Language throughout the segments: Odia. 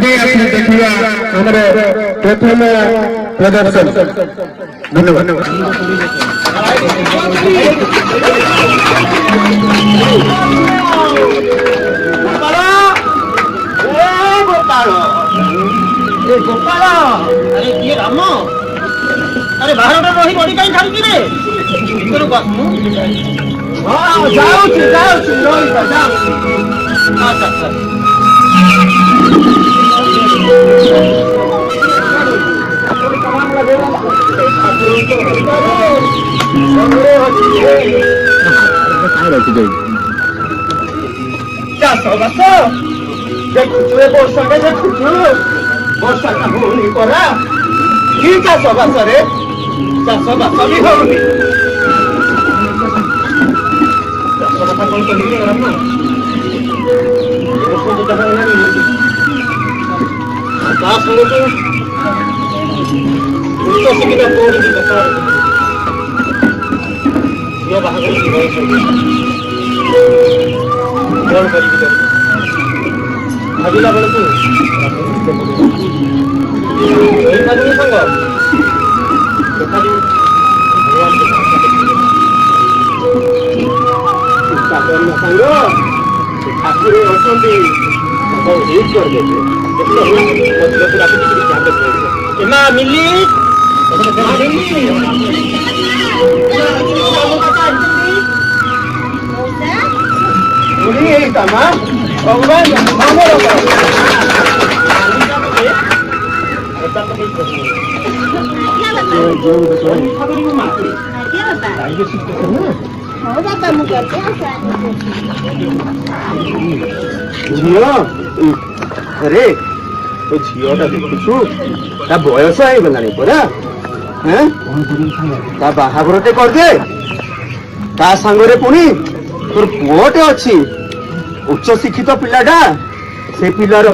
आगे आपने देखिए हमारे प्रथम प्रदर्शन। धन्यवाद। गोपाल अरे किए राम अरे बाहर रही बड़ी कहीं छाड़ी रे भीतर को आसमु हां जाऊची रोहित जा अच्छा अच्छा वर्षा के वर्षा काम होनी करा कि चाष बास रे चाष बास भी होनी चाष कथा कौन कही उच्च शिक्षित झील बाहर कौन कर भाविला बेलू संग ठाकुर मिली अरे तो झीटा देखु बयस होगला परा बाहाघरटे करदे ता सांगरे पुणी तोर पुओटे अच्छी उच्च शिक्षित पिलाटा से पिलार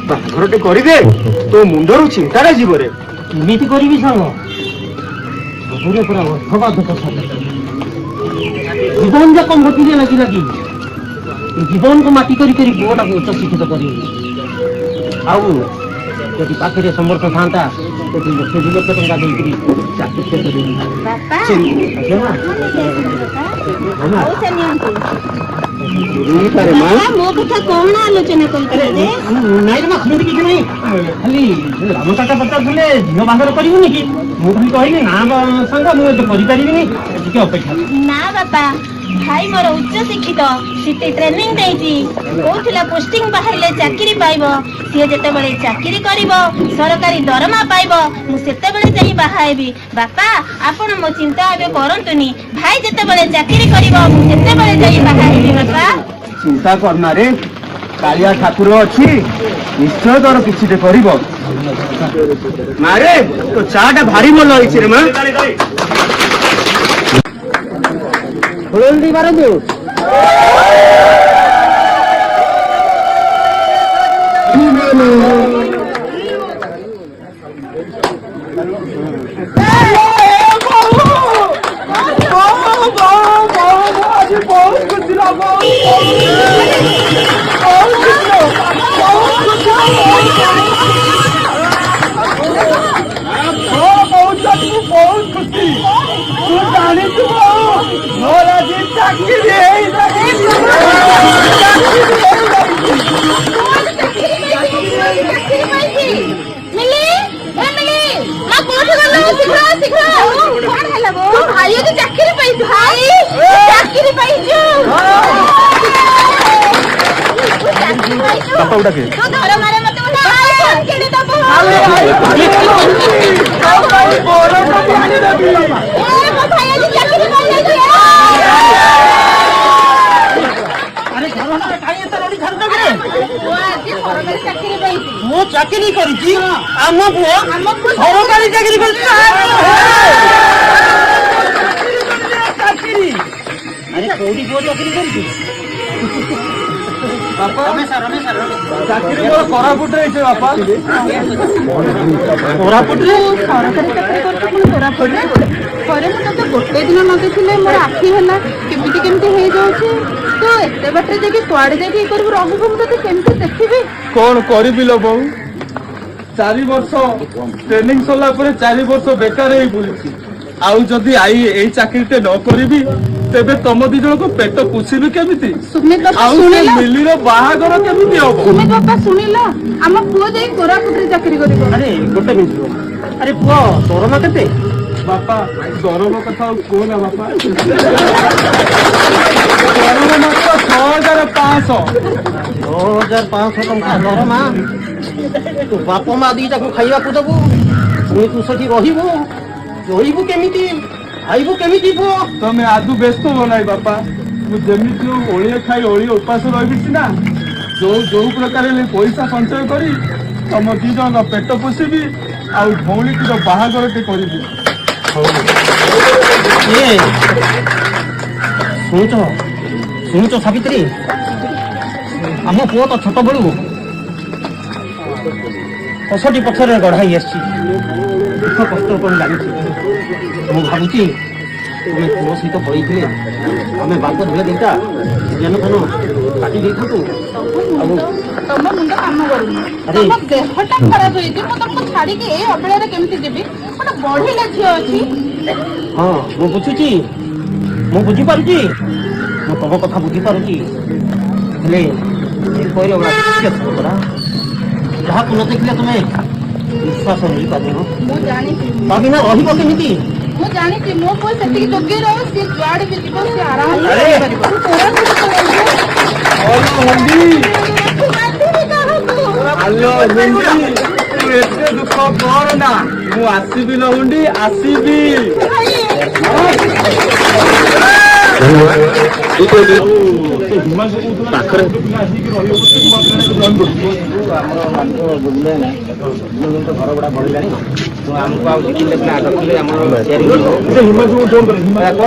बाहाघरटे करदे तो मुंडरू चिंता जीवरे केमिति करिवि सांग सबरे पूरा अर्थबाधक जीवन जाक मोटी लगी लगी जीवन को माटी करी करी पुओटा को उच्च शिक्षित करी आउ यदि पाखे समर्थ था तो 1,00,000 टंका देकरी चाकरी आलोचना खाली राम काका पचारे झील बाहर करूनी कि मुझे कहली ना सांग मुझे अपेक्षा ना बापा भाई मोर उच्च शिक्षित सीटी ट्रेनिंग देइची कोथिला पोस्टिंग बाहरले चाकरी पाइबो सी जते बेले चाकरी करिवो सरकारी दरमा पाइबो मु सेते बेले जाई बाहाइबी बापा आपण मो चिंता आबे करंतुनी भाई जते बेले चाकरी करिवो मु सेते बेले जाई बाहाइबी बापा चिंता करना रे कालिया ठाकुर अच्छी निश्चय तोर किछिटे करिवो मारे तो चाटा भारी मोल होइछ रे मा हल्दी मारंदु चाकरी करी आम पुओ सरकारी चाकरी अरे कौटी पुओ चाकरी कर चाकरी कोरापुट बापा कोरापुट सरकारी चाकरी कोरापुट गोटे दिन नदेखिले मोर आखि है केमती हो जाऊे तो एत बाटे जाकि कुआड़े जाकि रहू तो केमती देखी कौन करी लो बहु 4 ବର୍ଷ ଟ୍ରେନିଂ ସରିଲା ପରେ 4 ବର୍ଷ ବେକାର ହେଇ ବୁଲିଛି। ଆଉ ଯଦି ଏଇ ଚାକିରିଟେ ନ କରିବି ତେବେ ତମ ଦି ଜଣଙ୍କ ପେଟ ପୋଷିବି କେମିତି? ସୁମିତ ବାପା ଆଉ ସେ ଶୁଣିଲ? ମିଲିର ବାହାଘର କେମିତି ହବ? ସୁମିତ ବାପା ଶୁଣିଲ? ଆମ ପୁଅ ଯାଇ କୋରାପୁଟରେ ଚାକିରି କରିବ। ଆରେ ଗୋଟେ ମିନିଟ ରୁହ। ଆରେ ପୁଅ ଦରମା କେତେ? ବାପା ଦରମା କଥା ଆଉ କୁହନା ବାପା। ଦରମା ମାତ୍ର 6500। 6500 ଟଙ୍କା ଦରମା। ତୁ ବାପ ମା ଦିଟାକୁ ଖାଇବାକୁ ଦବୁ, ପୁଣି ତୁ ସେଠି ରହିବୁ କେମିତି? ଖାଇବୁ କେମିତି ପୁଅ? ତମେ ଆଦୁ ବ୍ୟସ୍ତ ହୁଅ ନାହିଁ ବାପା। ମୁଁ ଯେମିତି ଓଳିଏ ଖାଇ ଓଳିଏ ଉପାସ ରହିବି ସିନା, ଯୋଉ ପ୍ରକାର ପଇସା ସଞ୍ଚୟ କରି ତମ ଦି ଜଣଙ୍କ ପେଟ ପୋଷିବି ଆଉ ଭଉଣୀଟିର ବାହାଘରଟେ କରିବି। ଶୁଣୁଛ ସାବିତ୍ରୀ, ଆମ ପୁଅ ତ ଛୋଟ ବେଳୁ କଷଟି ପଛରେ ଗଢା ହେଇ ଆସିଛି। ଦୁଃଖ କଷ୍ଟ କଣ ଲାଗୁଛି। ମୁଁ ଭାବୁଛି ତୁମେ ପୁଅ ସହିତ ପଳେଇଥିଲେ ଆମେ ବାପ ଝିଅ ଦିଟା ଜ୍ଞାନ ଫାନ କାଟି ଦେଇଥାନ୍ତୁ। ତମ ମୁଣ୍ଡ କାମ କରୁନି। ଆରେ। ତମ ଦେହଟା ଖରାପ ହେଇଛି, ମୁଁ ତମକୁ ଛାଡିକି ଏଇ ଅବେଳାରେ କେମିତି ଯିବି? ଗୋଟେ ବଢିଲା ଝିଅ ଅଛି। ହଁ ମୁଁ ବୁଝୁଛି, ମୁଁ ବୁଝିପାରୁଛି, ମୁଁ ତମ କଥା ବୁଝିପାରୁଛି। ହେଲେ ପରା ଯାହାକୁ ନ ଦେଖିଲେ ତୁମେ ବିଶ୍ୱାସ ନେଇପାରିବ। ମୁଁ ଜାଣିଛି ତା ବିନା ରହିବ କେମିତି? ମୋ ପୁଅ ସେତିକି ଯୋଗ୍ୟ ରହୁ, ସିଏ ଯୁଆଡେ ବି ଯିବ ସିଏ ଆରାମରେ ଆରେ। ରହିପାରିବ। ତୁ କୋରାପୁଟ ପଳେଇବୁ। ହାଲୋ ହୁଣ୍ଡି, ତୁ ଏତେ ଦୁଃଖ କର ନା, ମୁଁ ଆସିବି ଲୋ ହୁଣ୍ଡି, ଆସିବି। ପାଖରେ ଘର ଗୁଡା ବଢିଲାଣି, ଆମକୁ ଆଉ ଦେଖିଲେ ଆମର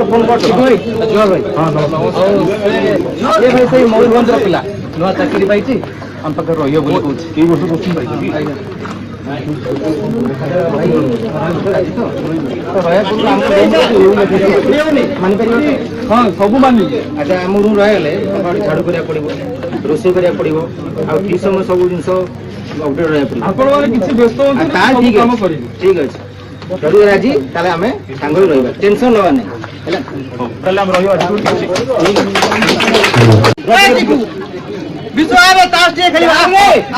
ଫୋନ କରୁଛ ଭାଇ ସେଇ ମୟୂରଭଞ୍ଜର ପିଲା ନୂଆ ଚାକିରି ପାଇଛି, ଆମ ପାଖରେ ରହିବ ବୋଲି କହୁଛି। ଏଇ ବର୍ଷ କୋଶ୍ଚିନ୍ ପାଇଛି। ହଁ ସବୁ ମାନିବି। ଆଚ୍ଛା ଆମ ରୁମ୍ ରହିଗଲେ ଝାଡୁ କରିବାକୁ ପଡିବ, ରୋଷେଇ କରିବାକୁ ପଡିବ, ଆଉ ଠିକ ସମୟ ସବୁ ଜିନିଷ ଅପଡେଟ୍ ରହିବାକୁ ପଡିବ। ଆପଣ ମାନେ କିଛି ବ୍ୟସ୍ତ ହୁଅନ୍ତୁ, ତାହେଲେ ସବୁ ଠିକ କାମ ଅଛି, କରିବି। ଠିକ ଅଛି। ଯଦି ଆଜି ତାହେଲେ ଆମେ ସାଙ୍ଗରେ ରହିବା, ଟେନସନ ନେବା ନାହିଁ ହେଲା। ତାହେଲେ ଆମେ ରହିବା।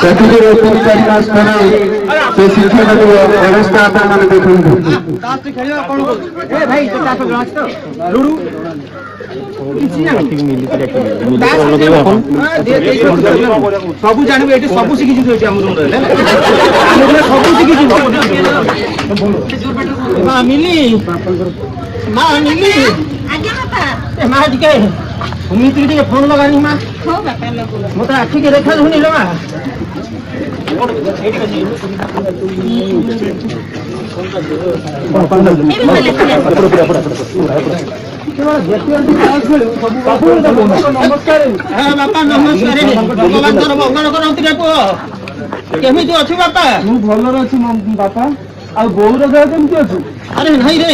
ଚାକିରିର 3-4 ମାସ ପରେ ସେ ଶିକ୍ଷକର ବ୍ୟବସ୍ଥା ଆପଣମାନେ ଦେଖନ୍ତୁ। ସବୁ ଜାଣିବୁ, ଏଠି ସବୁ ଶିଖିଯିବୁ। ଏଠି ଆମ ରୁମ୍ ରହିଲେ ସବୁ ଶିଖିଯିବୁ। ମା ମିଲି, ଆଜ୍ଞା ବାପା। ମା ଟିକେ ସୁମିତ୍ରୀ ଟିକେ ଫୋନ ଲଗାନି ମା। ହଉ ବାପା ଲଗଉ। ମତେ ଆଖିକି ଦେଖା ଯାଉନି ଲୋ ମା। ନମସ୍କାର। ବାପା ନମସ୍କାର, ଭଗବାନ ତୋର ମଙ୍ଗଳ କରନ୍ତି ରେ ପୁଅ। କେମିତି ଅଛୁ ବାପା? ମୁଁ ଭଲରେ ଅଛି ବାପା। ଆଉ ବୋଉର ଦେହ କେମିତି ଅଛି? ଆରେ ନାଇଁ ରେ,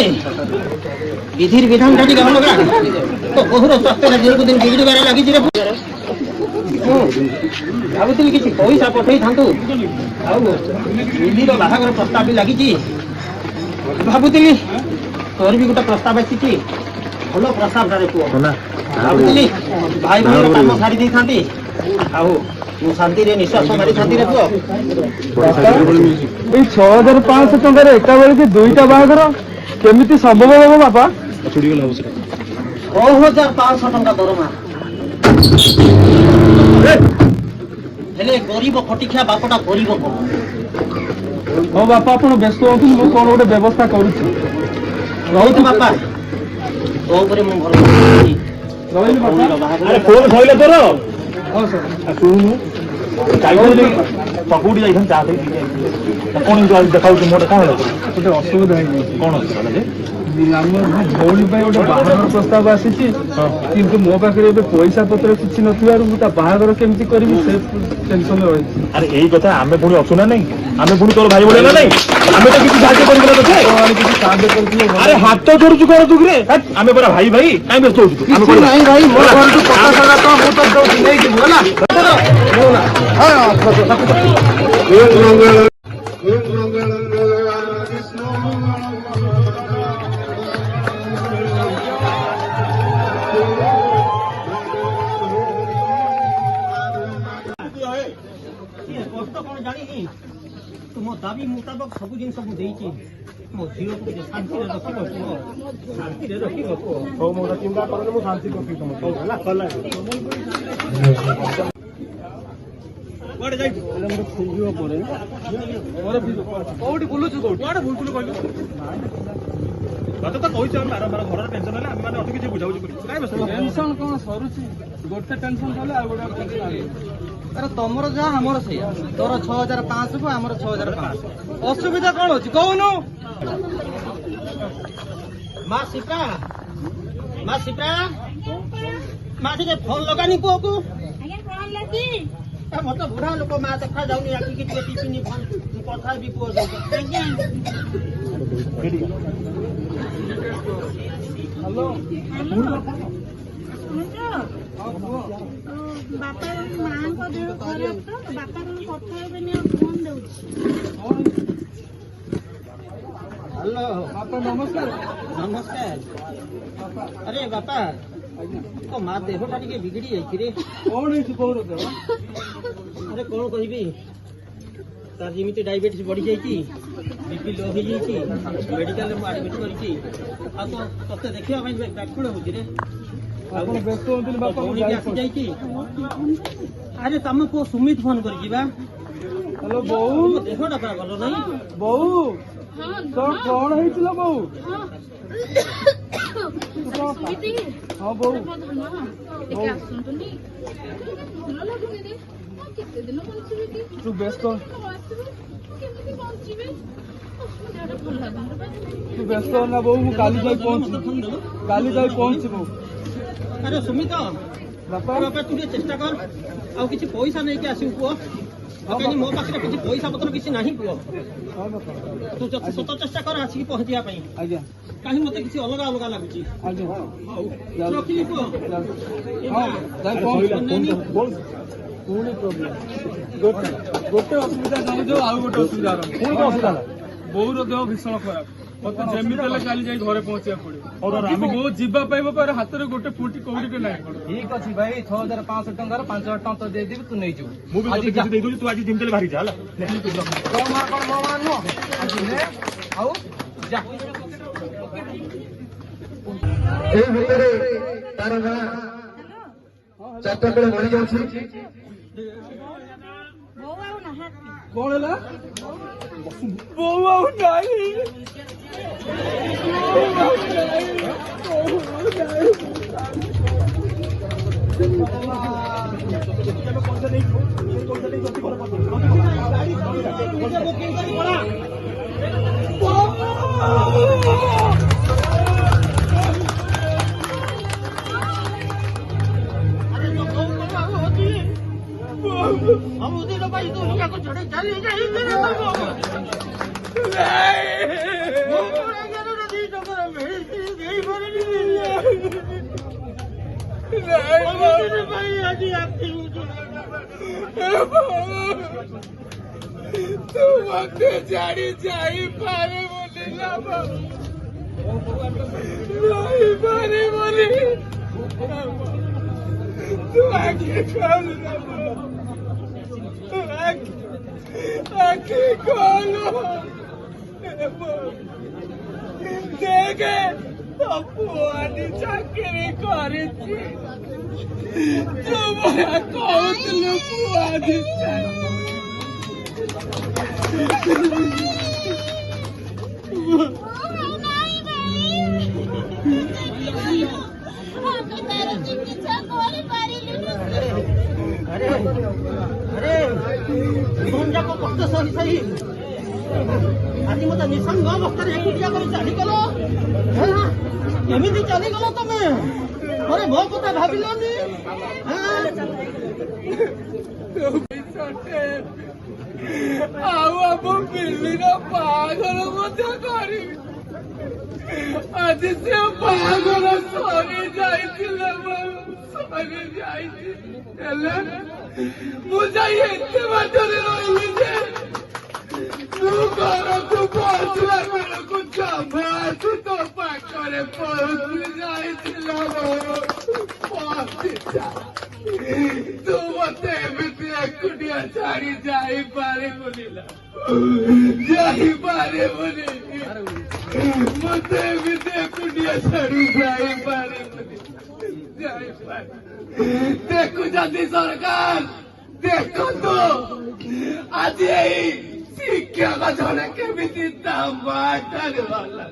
ବିଧିର ବିଧାନଟା ଟିକେ ଅଲଗା। ତ ବୋହୁର ସ୍ୱାସ୍ଥ୍ୟଟା ଦିନକୁ ଦିନ ବିଗିଡ଼ିବାରେ ଲାଗିଛି ରେ। ଭାବୁଥିଲି କିଛି ପଇସା ପଠେଇଥାନ୍ତୁ, ଆଉ ମିଲିର ବାହାଘର ପ୍ରସ୍ତାବ ବି ଲାଗିଛି। ଭାବୁଥିଲି ତୋର ବି ଗୋଟେ ପ୍ରସ୍ତାବ ଆସିଛି, ଭଲ ପ୍ରସ୍ତାବଟାରେ ପୁଅ। ଭାବୁଥିଲି ଭାଇ ଭଉଣୀର କାମ ସାରି ଦେଇଥାନ୍ତି, ଆଉ ମୁଁ ଶାନ୍ତିରେ ନିଶ୍ୱାସ ମାରିଥାନ୍ତି ରେ ପୁଅ। ଏଇ 6500 ଟଙ୍କାରେ ଏକା ବେଳକୁ 2ଟା ବାହାଘର କେମିତି ସମ୍ଭବ ହବ ବାପା? 6500 ଟଙ୍କା ଦରମା, ହେଲେ ଗରିବ ଖଟିଖିଆ ବାପଟା ଗରିବ କଣ? ହଉ ବାପା ଆପଣ ବ୍ୟସ୍ତ ହୁଅନ୍ତୁ, ମୁଁ କଣ ଗୋଟେ ବ୍ୟବସ୍ଥା କରୁଛି। ରହୁଛୁ ବାପା, ତୋ ଉପରେ ମୁଁ ଭରସା କରୁଛି। ରହିଲି ବାପା। ଫୋନ ସଇଲେ ତୋର ହଁ ସାର୍। ଶୁଣୁ, ପକୁଡ଼ି ଯାଇଥାନ୍ତି ଚା ଦେଇ କଣ ଦେଖାଉଛି ମୋଟେ କଣ ଗୋଟେ ଅସୁବିଧା ହେଇଯାଇଛି। କଣ ଅଛି ଆମ ଭଉଣୀ ପାଇଁ ଗୋଟେ ବାହାଘର ପ୍ରସ୍ତାବ ଆସିଛି, କିନ୍ତୁ ମୋ ପାଖରେ ଏବେ ପଇସା ପତ୍ର କିଛି ନଥିବାରୁ ମୁଁ ତା ବାହାଘର କେମିତି କରିବି ସେ ଟେନସନରେ ରହିଛି। ଆରେ ଏଇ କଥା ଆମେ ପୁଣି ଅଛୁ ନା ନାଇଁ? ଆମେ ପୁଣି ତୋର ଭାଇ ଭଳିଆ ନା ନାଇଁ? ଆମେ ତ କିଛି ସାହାଯ୍ୟ କରିବୁ ନା ତୋତେ। କିଛି ସାହାଯ୍ୟ କରିଥିଲେ ଭଲ। ଆରେ ହାତ ଯୋଡୁଛୁ କଣ ତୁ କିରେ? ଆମେ ପରା ଭାଇ ଭାଇ, କାଇଁ ବ୍ୟସ୍ତ ହଉଛୁ ତୁ? ଆମେ କରିବା। ନାଇଁ ଭାଇ, ମୋ ଘରଠୁ 50 ଟଙ୍କା ମୁଁ ତ ଦଉଛି, ନେଇଯିବୁ ହେଲା। छाड़ी तुम दाबी मुताबक सब जिन सब देइछि मो झील को शांति रे रखिबो शांति रे रखिबो हो मोरा चिंता करले मु शांति करती तुमको होला कला कोडे जाई मोर फुलियो परे मोर कोउडी बुलुछु कोउडी कुआडे भूल कहलु तो कहिछ हम बारंबार घर टेंशन होला हम माने अटकी जे बुझाउछ करी काय बस टेंशन कोन सरुछि गोटे टेंशन कले आ गोटे टेंशन आगे अरे तमरो जा हमरो से तोर 6500 को हमरो 6500 असुविधा कोन होछि कहूनु मां सिप्रा मां के फोन लगानी पुओ को ଆଜ୍ଞା କଣ ଲାଗି मत बुढ़ा लोक माँ देखा जाऊनी आखि की टिफिन कथा भी पुओ ଆଜ୍ଞା हेलो ବାପା ମାଙ୍କ ଦେହ ଖରାପ ତ ବାପା କଥା ହେବେନି ଆଉ ଫୋନ ଦଉଛି हेलो बापा नमस्कार नमस्कार अरे बापा तो माँ देहटा टे बिगड़ी जाइए रे कौन है कौन अरे कौन कहबी तार जमी डायबिटीज बढ़ी जाइए बीपी लो हो जाइए मेडिकल में आडमिट करते देखा व्याकुल हो व्यस्त होते बापा आसी जाइए अरे तुम पुओ सुमित फोन कर हेलो बोऊ देहटा पूरा भल नहीं बोऊ तो कौन है बोऊ हाँ बोऊ तू व्यस्त ना बोऊ मु काली जाई पहुंचबो अरे सुमित बापा बापा तू चेष्टा कर आउ किसी पैसा नहीं के आसू पुओ कहीं मो पाखे किसी पैसा पत्र किसी नहीं पुओ हाँ बापा तू सत चेष्टा कर आसिक पहुंचा आज्ञा कहीं मत किसी अलग अलग लगुच आज्ञा रखिली पुओ हाँ जाई पहुंच पुणी प्रोब्लेम गोटे असुविधा जाऊँ जो आउ गोटे असुविधा पुणी असुविधा बोऊर देह भीषण खराब मत जमी हेल्ले काली जाई घरे पहुंचा पड़े और आम बो जीवा पाइब पर हाथ में गोटे फुटी कौड़ी ना ठीक अच्छे भाई 6500 टंकार 5000 टंका तो देदेवी तू नहीं मु भी तोते किछि देइ तू आज जिम बाहरी जा होला এই ভিতরে তার না চারটা করে মরি যাচ্ছে ବୋଉ ଆଉ ନାହାନ୍ତି कौन है बोऊ आउ नहीं हम उसी लोग भाई तो उनका को चढ़े चली जाइए तू मत जाड़ी जाई पारे बोले ना नहीं पारे बोले तू आके खोल आके खोलो देखे पुआनी चाकरी करिछि तुम्हारा कौतलु पुआनी अरे तुम जाको कष्ट सही सही आज मत निसंग अवस्था एकुटिया कर चलीगल एमती चलीगल तुम अरे मो कथा भाविलनि बिल्लीर बाघर करी आज से बाघर सरी जाइले मुझे एते बाटरे रही जे तू घर को पहुंचला बेलू जमा तू तो पाखरे पहुंच जाइला तू मत एमती एकुटिया ଛାଡି ଯାଇପାରିବୁନି ଯାଇପାରିବୁନି ମତେ ଏମିତି ଏକୁଟିଆ ଛାଡି ଯାଇପାରିବୁନି ଦେଖୁଛନ୍ତି ସରକାର ଦେଖନ୍ତୁ ଆଜି ଏଇ ଶିକ୍ଷକ ଜଣେ କେମିତି ତା ବାଟରେ ଗଲା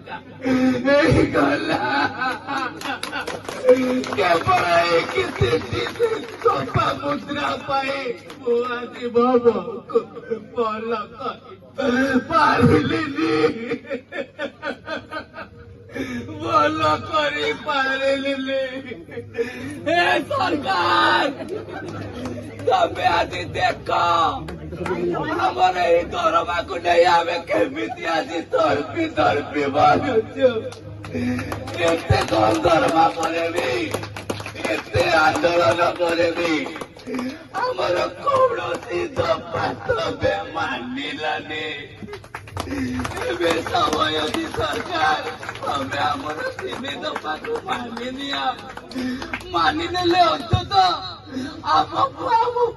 କେବଳ ଏଇ କିଛି ଚପା ମୁଦ୍ରା ପାଇଁ ମୁଁ ଆଜି ଭବକୁ ଭଲ କରିପାରିଲିନି ଭଲ କରିପାରିଲିନି ହେ ସରକାର ତମେ ଆଜି ଦେଖ ଆମର ଏଇ ଦରମାକୁ ନେଇ ଆମେ କେମିତି ଆଜି ତର୍ପି ମାରୁଛୁ ଏତେ କମ ଦରମା ପରେ ବି ଏତେ ଆନ୍ଦୋଳନ ପରେ ବି ଆମର କୌଣସି ଦଫା ତମେ ମାନିଲାନି ଏବେ ସମୟ ଅଛି ସରକାର ତମେ ଆମର 3 ଦଫାକୁ ମାନିନେଲେ ଅନ୍ତତଃ ଆମ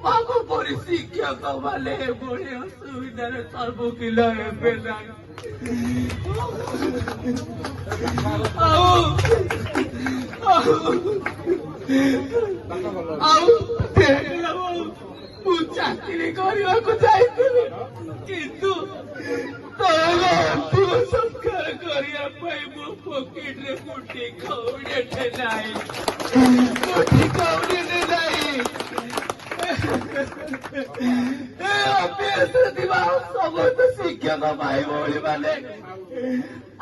ପାଖ ପରି ଶିକ୍ଷକ ମାନେ ଏଭଳି ଅସୁବିଧାରେ ସମ୍ମୁଖୀନ ହେବେ ନାହିଁ ମୁଁ ଚାକିରି କରିବାକୁ ଯାଇଥିଲି କିନ୍ତୁ ଅନ୍ତିମ ସଂସ୍କାର କରିବା ପାଇଁ ମୋ ପକେଟରେ ମୁଠି କଉଡ଼ିଟେ ନାହିଁ ଅଭ୍ୟାସରେ ଥିବା ସମସ୍ତ ଶିକ୍ଷକ ଭାଇ ଭଉଣୀ ମାନେ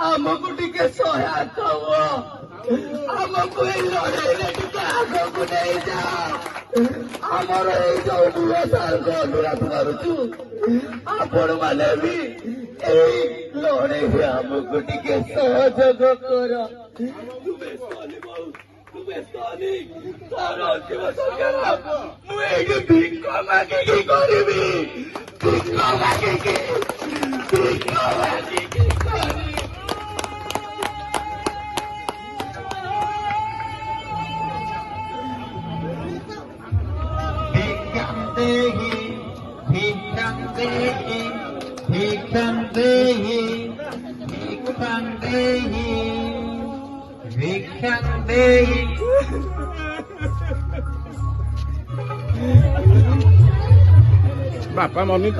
ଆମକୁ ଟିକେ ସହାୟତା ହୁଅ ଆମକୁ ଏଇ ଲଢେଇରେ ଟିକେ ଆଗକୁ ନେଇଯାଅ ଆମର ଏଇ ଯୋଉ ବ୍ୟବସାୟକୁ ଅନୁରୋଧ କରୁଛୁ ଆପଣ ମାନେ ବି ଏଇ ଲଢେଇରେ ଆମକୁ ଟିକେ ସହଯୋଗ କର ତାର ଅନ୍ତିମ ସଂସ୍କାର ମୁଁ ଏଇଠି ଭିକ ମାଗିକି କରିବି ଭିକ ମାଗିକି କରିବି ବାପା ମନି ତ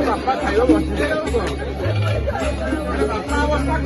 ବାପା ଖାଇବା ବସିଲେ ବାପା ଅବସ୍ଥା